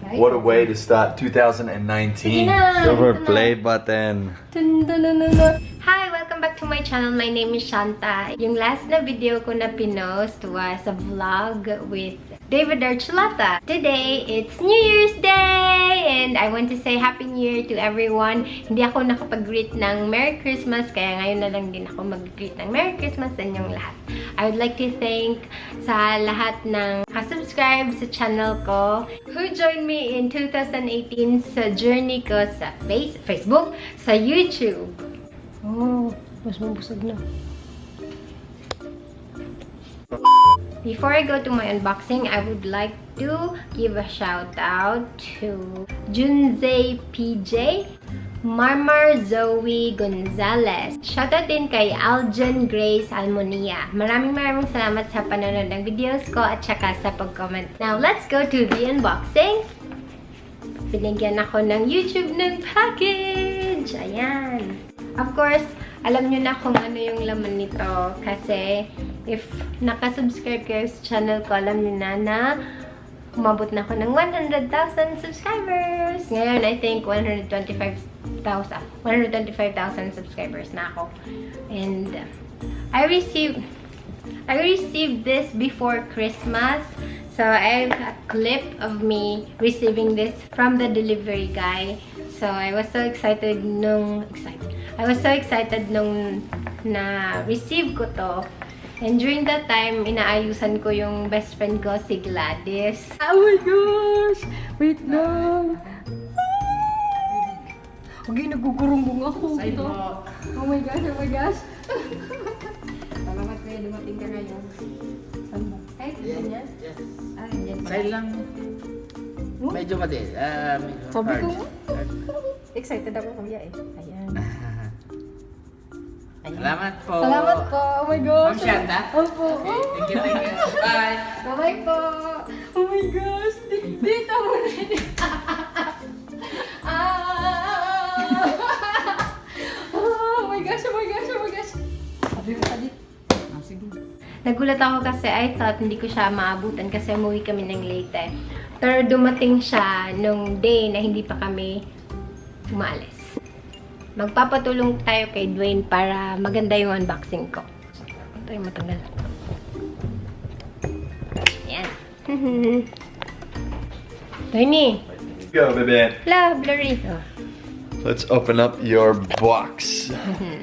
What a way to start 2019. Silver play button. Hi, welcome back to my channel. My name is Shanta. Yung last na video ko na pinost was a vlog with David Archuleta. Today, it's New Year's Day! And I want to say Happy New Year to everyone. Hindi ako nakapag-greet ng Merry Christmas, kaya ngayon na lang din ako mag-greet ng Merry Christmas sa inyong lahat. I would like to thank sa lahat ng subscribe sa channel ko who joined me in 2018 sa journey ko sa Facebook, sa YouTube. Oh, mas mabusog na. Before I go to my unboxing, I would like to give a shout out to Junze PJ, Marmar Zoe Gonzalez. Shoutout din kay Aljan Grace Almonia. Maraming salamat sa panonood ng videos ko at saka sa pag-comment. Now, let's go to the unboxing. Binigyan ako ng YouTube ng package. Ayan. Of course, alam nyo na kung ano yung laman nito. Kasi, if nakasubscribe kayo sa channel ko, alam nyo na umabot na ako ng 100,000 subscribers. Ngayon, I think 125,000 subscribers na ako. And I received this before Christmas. So I have a clip of me receiving this from the delivery guy. So I was so excited nung na-receive ko to. And during that time, inaayusan ko yung best friend ko, si Gladys. Oh my gosh! Wait lang! Okay, nagugurungbong ako. Oh my gosh! Salamat kayo, dumating ka ngayon. Saan ba? Ay, ganyan? Yes. Ah, ganyan ba? Side lang. Medyo madi. Sabi ko, excited ako kuya eh. Ayan. Salamat po. Salamat po. Oh my gosh. Ma'am Shanta? Opo. Okay, thank you. Bye. Bye po. Oh my gosh. Dito mo rin. Oh my gosh. Sabi mo pa dito. Sige. Nagulat ako kasi I thought hindi ko siya maabutan kasi umuwi kami ng late eh. Pero dumating siya nung day na hindi pa kami umalis. Magpapatulong tayo kay Dwayne para maganda yung unboxing ko. Huwag tayo matanggal. Ayan. Dwayne. Go, baby. Hello, blurry. Oh. Let's open up your box.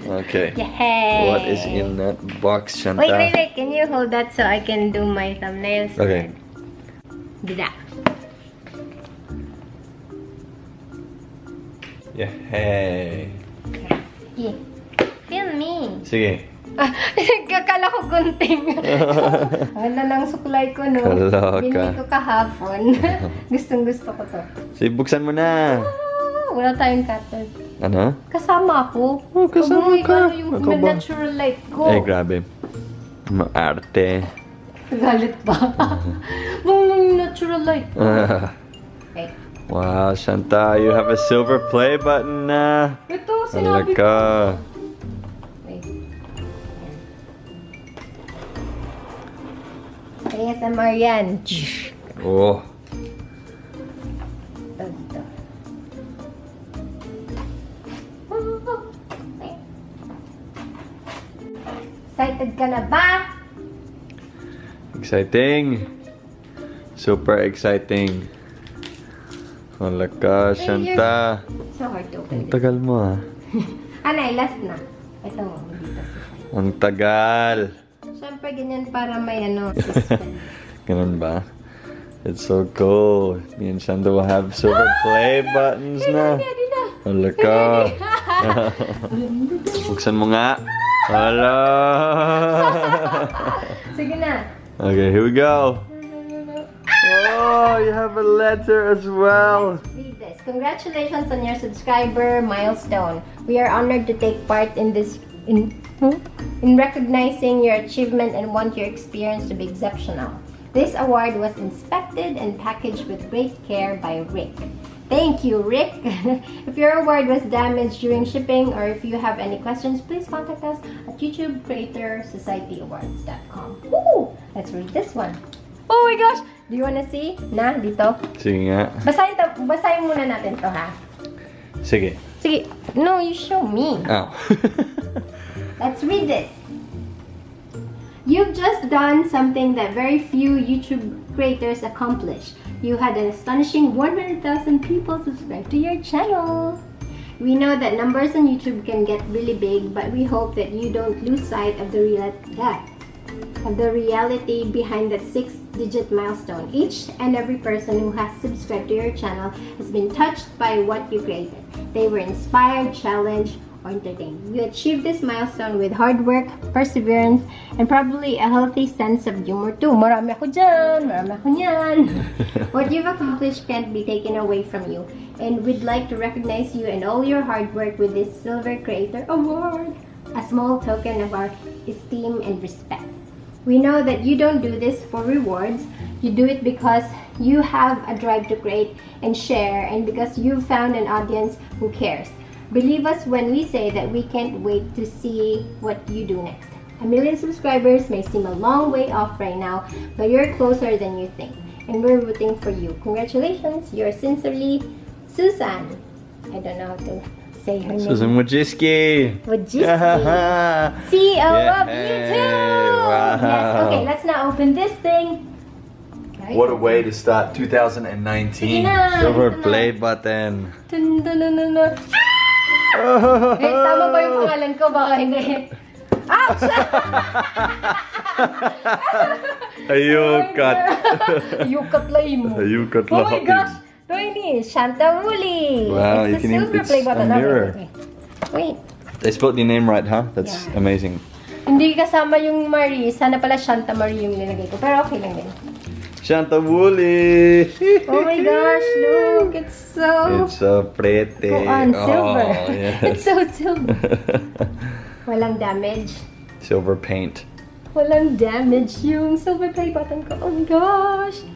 Okay. Yay! What is in that box, Shanta? Wait. Can you hold that so I can do my thumbnails? Okay. Do that. Yeah. Hey. Yeah. Feel me. Sige. Kakala ko gunting. Wala lang suklay ko, no? Kaloka. Binili ko kahapon. Gustong-gusto ko to. Sige, buksan mo na. Wala tayong cutter. Ano? Kasama ako. Oh, kasama ka. Yung Ako ba? natural light ko. Ay, grabe. Maarte. Galit ba? Yung natural light ko. Okay. Wow, Shanta, you have a silver play button na. Ito, sinabi ko. Alaka. Wait. ASMR yan. Oh. Ito. Excited ka na ba? Exciting. Super exciting. Alaka, Shanta. So hard to Ang open. tagal mo ah. Anay, last na. Ito mo, dito. Ang tagal. Siyempre, ganyan para may suspense. Ganun ba? It's so cool. Me and Shanta will have silver play buttons na. Alaka. Buksan mo nga. Hala. Sige na. Okay, here we go. Oh, you have a letter as well. Read this. Congratulations on your subscriber milestone. We are honored to take part in this in recognizing your achievement and want your experience to be exceptional. This award was inspected and packaged with great care by Rick. Thank you, Rick. If your award was damaged during shipping or if you have any questions, please contact us at YouTubeCreatorSocietyAwards.com. Ooh, let's read this one. Oh my gosh! Do you wanna see? Na, dito. Sige nga. Basahin muna natin to, ha? Sige. Sige. No, you show me. Oh. Let's read this. You've just done something that very few YouTube creators accomplish. You had an astonishing 100,000 people subscribe to your channel. We know that numbers on YouTube can get really big, but we hope that you don't lose sight of the reality behind that 6-digit milestone. Each and every person who has subscribed to your channel has been touched by what you created. They were inspired, challenged, or entertained. You achieved this milestone with hard work, perseverance, and probably a healthy sense of humor too. Marami ako dyan, marami ako niyan. What you've accomplished can't be taken away from you, and we'd like to recognize you and all your hard work with this Silver Creator Award, a small token of our esteem and respect. We know that you don't do this for rewards. You do it because you have a drive to create and share, and because you've found an audience who cares. Believe us when we say that we can't wait to see what you do next. 1 million subscribers may seem a long way off right now, but you're closer than you think, and we're rooting for you. Congratulations, yours sincerely, Susan. I don't know how to say her name. Susan Wojcicki. CEO of Yay. YouTube. Wow. Yes. Okay, let's now open this thing. What a way to start Sige 2019. na. Silver ito na. play button. Dun, dun, dun, dun, dun. Eh, tama ba yung pangalan ko? Baka hindi. Ouch! Ayukat. Ayukat lay mo. Ayukat Oh my laki. gosh! Ito ini, Shanta Woolley. Wow, you It's can a even- silver it's play a button. mirror. Okay. Wait. They spelled your name right, huh? That's Yeah. amazing. Hindi kasama yung Marie. Sana pala Shanta Marie yung nilagay ko. Pero okay lang din. Shanta Woolley. Oh my gosh, look. It's so... It's so pretty. Kuan, silver. Oh, yes. It's so silver. Walang damage. Silver paint. Walang damage yung silver play button ko. Oh my gosh.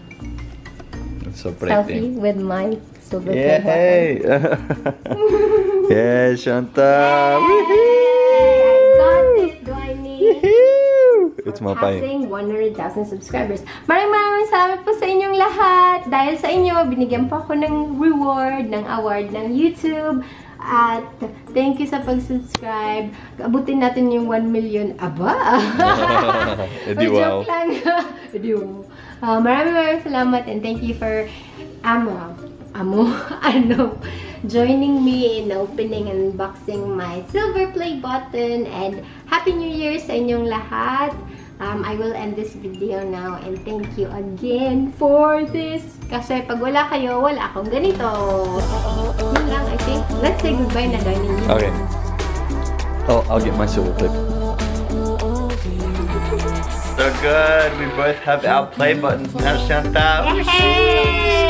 It's so Selfie pretty. with my silver play button. Yay! Yeah, Shanta. Yay! I got it, Doiny. It's mapay. Passing 100,000 subscribers. Maraming salamat po sa inyong lahat. Dahil sa inyo, binigyan po ako ng reward, ng award ng YouTube. At thank you sa pag-subscribe. Abutin natin yung 1 million. Aba! Edi wow. Joke lang. Edi wow. Maraming salamat and thank you for joining me in opening and unboxing my silver play button, and Happy New Year sa inyong lahat. I will end this video now and thank you again for this. Kasi pag wala kayo, wala akong ganito. Yun lang, I think. Let's say goodbye na, Donnie. Okay. Oh, I'll get my silver clip. So good. We both have our play buttons now, Shanta. Yay!